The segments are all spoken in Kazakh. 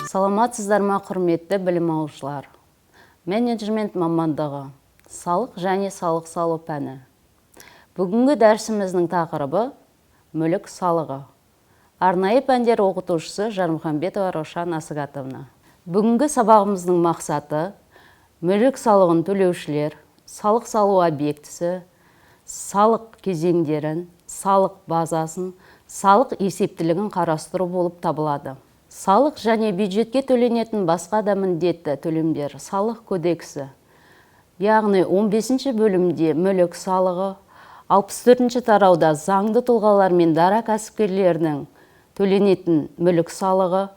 Саламатсыздар ма, құрметті білім алушылар. Менеджмент мамандығы, салық және салық салу пәні. Бүгінгі дәрсіміздің тақырыбы мүлік салығы. Арнайы пәндер оқытушысы Жармухамбетова Рошан Асығатовна. Бүгінгі сабағымыздың мақсаты мүлік салығын төлеушілер, салық салу объектісі, салық кезеңдерін, салық базасын, салық есептілігін қарастыру болып табылады. Салық және бюджетке төленетін басқа да міндетті төлемдер салық кодексі. Яғни 15-ші бөлімде мүлік салығы, 64-ші тарауда заңды тұлғалар мен дара кәсіпкерлердің төленетін мүлік салығы,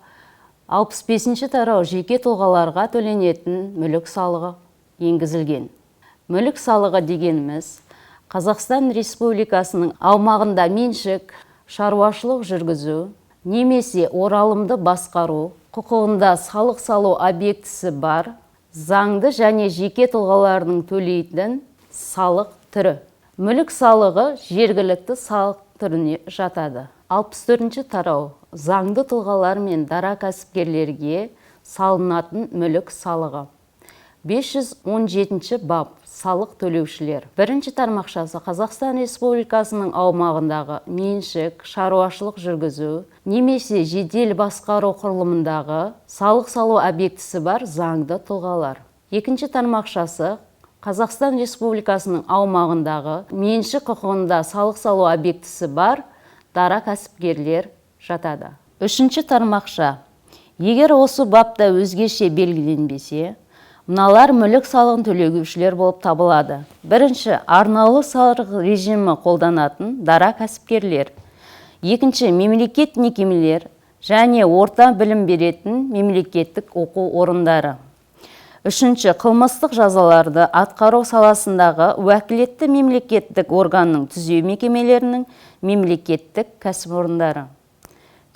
65-ші тарау жеке тұлғаларға төленетін мүлік салығы енгізілген. Мүлік салығы дегеніміз Қазақстан Республикасының аумағында меншік, шаруашылық жүргізу, немесе оралымды басқару құқығында салық салу объектісі бар, заңды және жеке тұлғалардың төлейтін салық түрі. Мүлік салығы жергілікті салық түріне жатады. 64-ші тарау заңды тұлғалар мен дара кәсіпкерлерге салынатын мүлік салығы. 517-ші бап салық төлеушілер. Бірінші тармақшасы Қазақстан Республикасының аумағындағы меншік, шаруашылық жүргізу, немесе жедел басқару құрылымындағы салық салу объектісі бар заңды тұлғалар. Екінші тармақшасы Қазақстан Республикасының аумағындағы меншік құқығында салық салу объектісі бар дара кәсіпкерлер жатады. Үшінші тармақша. Егер осы бапта өзгеше белгіленбесе, мыналар мүлік салығын төлеушілер болып табылады. Бірінші, арнаулы салық режимі қолданатын дара кәсіпкерлер. Екінші, мемлекет мекемелер және орта білім беретін мемлекеттік оқу орындары. Үшінші, қылмыстық жазаларды атқару саласындағы уәкілетті мемлекеттік органның түзеу мекемелерінің мемлекеттік кәсіпорындары.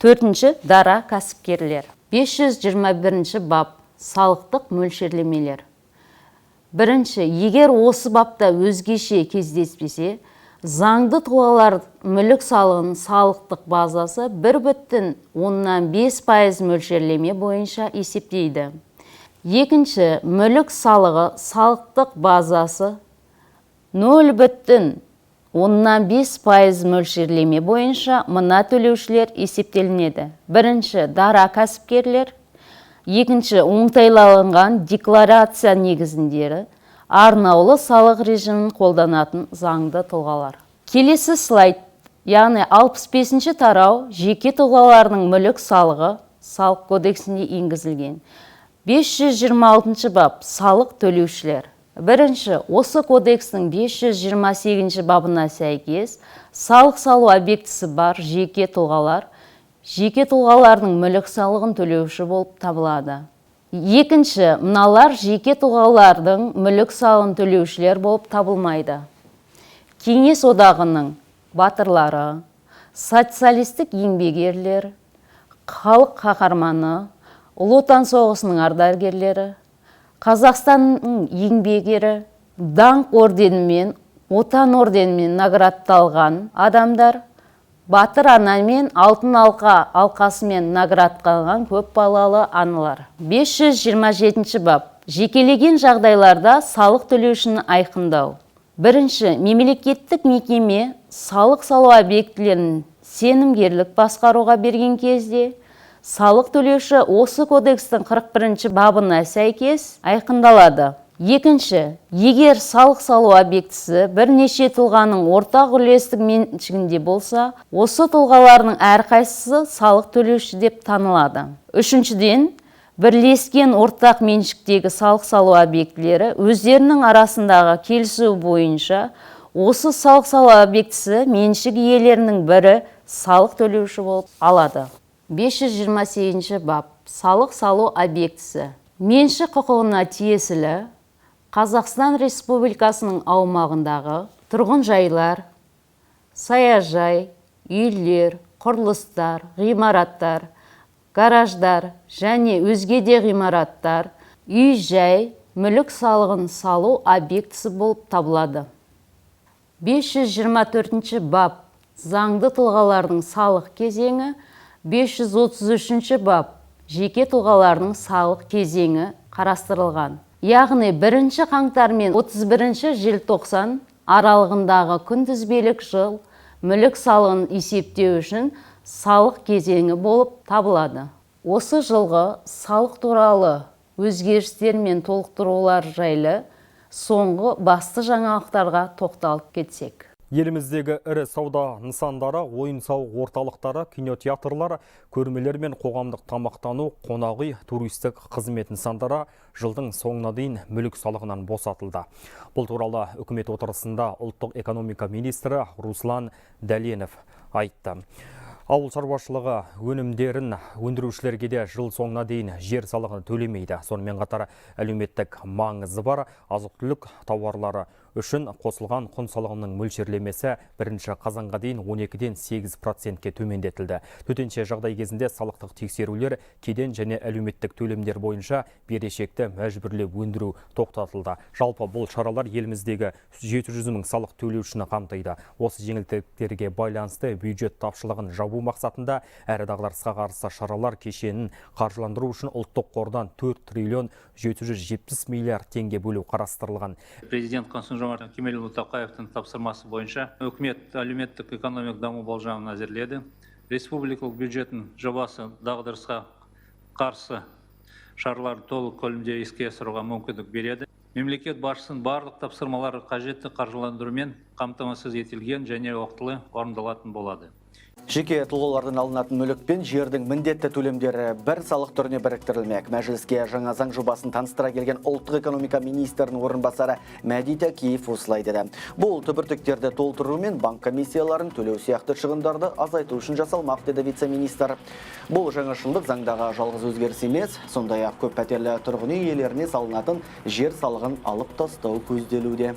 Төртінші, дара кәсіпкерлер. 521-ші бап салықтық мөлшерлемелер. Бірінші, егер осы бапта өзгеше кездеспесе, заңды тұлғалар мүлік салығының салықтық базасы 1,5% мөлшерлеме бойынша есептейді. Екінші, мүлік салығы салықтық базасы 0,5% мөлшерлеме бойынша мына төлеушілер есептелінеді. Бірінші, дара кәсіпкерлер. Екінші, оңтайланған декларация негізіндері, арнаулы салық режимін қолданатын заңды тұлғалар. Келесі слайд, яғни 65-ші тарау жеке тұлғалардың мүлік салығы салық кодексінде енгізілген. 526-ші бап салық төлеушілер. Бірінші, осы кодекстің 528-ші бабына сәйкес салық салу объектісі бар жеке тұлғалар жеке тұлғалардың мүлік салығын төлеуші болып табылады. Екінші, мыналар жеке тұлғалардың мүлік салығын төлеушілер болып табылмайды. Кеңес одағының батырлары, социалистік еңбек ерлері, халық қаһарманы, Ұлы Отан соғысының ардагерлері, Қазақстанның еңбек ері, даңқ орденімен, отан орденімен наградталған адамдар, батыр ана мен алтын алқа алқасымен наградталған көп балалы аналар. 527-ші бап. Жекелеген жағдайларда салық төлеушіні айқындау. Бірінші, мемлекеттік мекеме салық салу объектілерін сенімгерлік басқаруға берген кезде, салық төлеуші осы кодекстің 41-ші бабына сәйкес айқындалады. Екінші, егер салық салу объектісі бірнеше тұлғаның ортақ үлестік меншігінде болса, осы тұлғалардың әрқайсысы салық төлеуші деп танылады. Үшіншіден, бірлескен ортақ меншіктегі салық салу объектілері өздерінің арасындағы келісу бойынша осы салық салу объектісі меншік иелерінің бірі салық төлеуші болып алады. 528-ші бап салық салу объектісі. Меншік құқығына тиесілі Қазақстан Республикасының аумағындағы тұрғын жайлар, саяжай, үйлер, құрылыстар, ғимараттар, гараждар және өзге де ғимараттар, үй-жай, мүлік салығын салу объектісі болып табылады. 524-ші бап заңды тұлғалардың салық кезеңі, 533-ші бап жеке тұлғалардың салық кезеңі қарастырылған. Яғни 1 қаңтар мен 31 желтоқсан аралығындағы күнтізбелік жыл мүлік салығын есептеу үшін салық кезеңі болып табылады. Осы жылғы салық туралы өзгерістер мен толықтырулар жайлы соңғы басты жаңалықтарға тоқталып кетсек. Еліміздегі ірі сауда нысандары, ойын-сауық орталықтары, кинотеатрлар, көрмелер мен қоғамдық тамақтану, қонақ үй, туристік қызмет нысандары жылдың соңына дейін мүлік салығынан босатылды. Бұл туралы үкімет отырысында ұлттық экономика министрі Руслан Дәленов айтты. Ауыл шаруашылығы өнімдерін өндірушілерге де жыл соңына дейін жер салығын төлемейді. Сонымен қатар әлеуметтік маңызы бар азық-түлік тауарлары үшін қосылған құн салығының мөлшерлемесі 1 қазанға дейін 12-ден 8%-ке төмендетілді. Төтенше жағдай кезінде салықтық тексерулер, кеден және әлеуметтік төлемдер бойынша берешекті мәжбүрлеп өндіру тоқтатылды. Жалпы бұл шаралар еліміздегі 700 мың салық төлеушіні қамтиды. Осы жеңілдіктерге байланысты бюджет тапшылығын жабу мақсатында әрі дағдарысқа қарсы шаралар кешенін қаржыландыру үшін ұлттық қордан 4 триллион 770 миллиард теңге бөлу қарастырылған. Президент Қасым-Жомарт Кемелұлы Тоқаевтың тапсырмасы бойынша үкімет әлеуметтік экономик даму болжамын әзірледі. Республикалық бюджеттің жобасы дағдарысқа қарсы шараларды толық көлемде іске асыруға мүмкіндік береді. Мемлекет басшысының барлық тапсырмалары қажетті қаржыландырумен қамтамасыз етілген және уақытылы орындалатын болады. Жеке тұлғалардан алынатын мүлік пен жердің міндетті төлемдері бір салық түріне біріктірілмек. Мәжіліске жаңа заң жобасын таныстыра келген ұлттық экономика министрінің орынбасары Мәди Тәкиев осылай деді. Бұл түбіртектерді толтыру мен банк комиссияларын төлеу сияқты шығындарды азайту үшін жасалмақ, деді вице-министр. Бұл жаңашылдық заңдағы жалғыз өзгеріс емес, сондай-ақ көп пәтерлі тұрғын үй иелеріне салынатын жер салығын алып тастау көзделуде.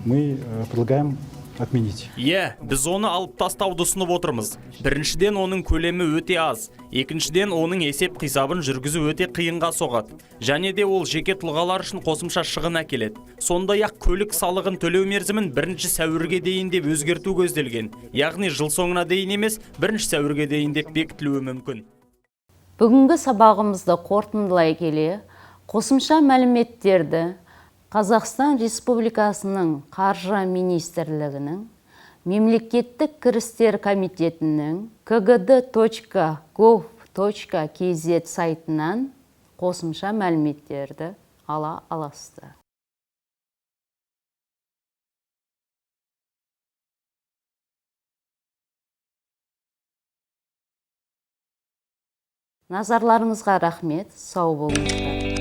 Мы предлагаем отменить. Біз оны алып тастауды ұсынып отырмыз. Біріншіден, оның көлемі өте аз. Екіншіден, оның есеп қисабын жүргізу өте қиынға соғады. Және де ол жеке тұлғалар үшін қосымша шығын әкеледі. Сондай-ақ көлік салығын төлеу мерзімін 1 сәуірге дейін деп өзгерту көзделген. Яғни жыл соңына дейін емес, 1 сәуірге дейін деп бекітілуі мүмкін. Бүгінгі сабағымызды қорытындылай келе, қосымша мәліметтерді Қазақстан Республикасының Қаржы министрлігінің, Мемлекеттік кірістер комитетінің kgd.gov.kz сайтынан қосымша мәліметтерді ала аласыздар. Назарларыңызға рахмет, сау болыңыздар.